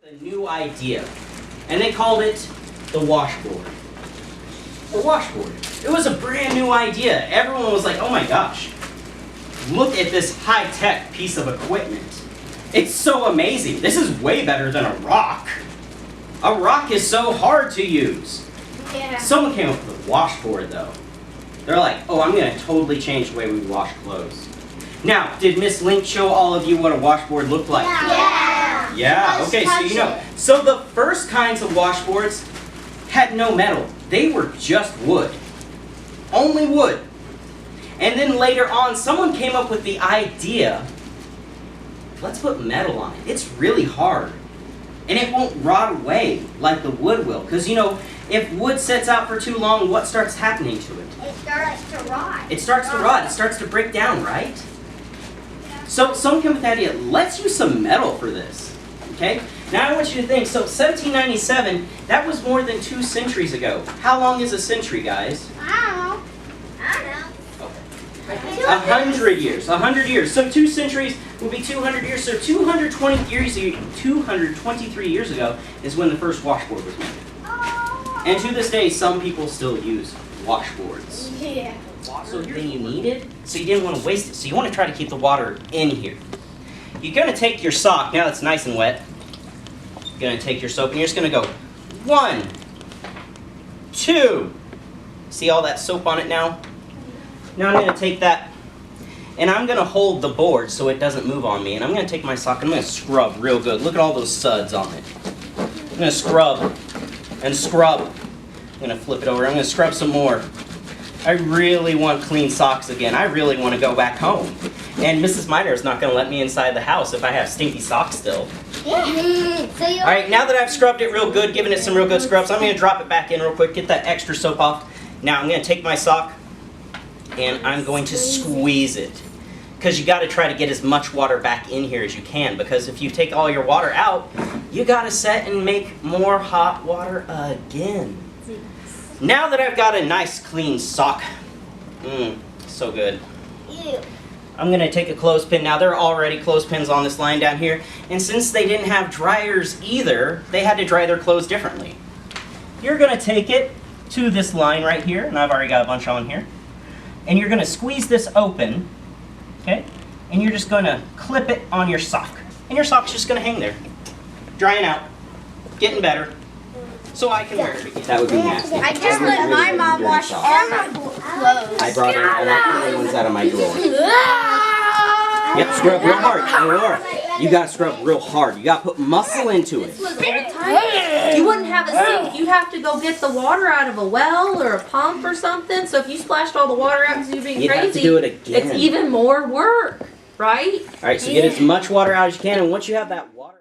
A new idea, and they called it the washboard. The washboard. It was a brand new idea. Everyone was like, oh my gosh, look at this high-tech piece of equipment. It's so amazing. This is way better than a rock. A rock is so hard to use. Yeah. Someone came up with a washboard though. They're like, oh, I'm going to totally change the way we wash clothes. Now, did Miss Link show all of you what a washboard looked like? Yeah. Yeah, okay, so you know. So the first kinds of washboards had no metal. They were just wood. Only wood. And then later on, someone came up with the idea, let's put metal on it. It's really hard. And it won't rot away like the wood will. Because, you know, if wood sits out for too long, what starts happening to it? It starts to rot. It starts to rot. It starts to break down, right? So someone came up with the idea, let's use some metal for this. Okay? Now I want you to think, so 1797, that was more than 2 centuries ago. How long is a century, guys? I don't know. Okay. 100 years. 100 years. So 2 centuries will be 200 years. So 223 years ago is when the first washboard was made. And to this day, some people still use washboards. Yeah. So then you needed, so you didn't want to waste it. So you want to try to keep the water in here. You're going to take your sock, now it's nice and wet. You're going to take your soap and you're just going to go 1, 2. See all that soap on it now? Now I'm going to take that and I'm going to hold the board so it doesn't move on me. And I'm going to take my sock and I'm going to scrub real good. Look at all those suds on it. I'm going to scrub and scrub. I'm going to flip it over. I'm going to scrub some more. I really want clean socks again. I really want to go back home. And Mrs. Miner is not going to let me inside the house if I have stinky socks still. Yeah. All right, now that I've scrubbed it real good, given it some real good scrubs, I'm going to drop it back in real quick, get that extra soap off. Now I'm going to take my sock and I'm going to squeeze it. Because you got to try to get as much water back in here as you can. Because if you take all your water out, you got to set and make more hot water again. Now that I've got a nice clean sock, so good. Ew. I'm going to take a clothespin. Now there are already clothespins on this line down here, and since they didn't have dryers either, they had to dry their clothes differently. You're going to take it to this line right here, and I've already got a bunch on here, and you're going to squeeze this open, okay, and you're just going to clip it on your sock, and your sock's just going to hang there, drying out, getting better. So I can wear it again. That would be nasty. I just let my mom wash all my clothes. I brought in all my clean ones out of my drawer. Yep, scrub real hard. You gotta scrub real hard. You gotta put muscle into it. You wouldn't have a sink. You'd have to go get the water out of a well or a pump or something. So if you splashed all the water out because you're being You'd crazy, have to do it again. it's even more work, right? All right, so get as much water out as you can, and once you have that water.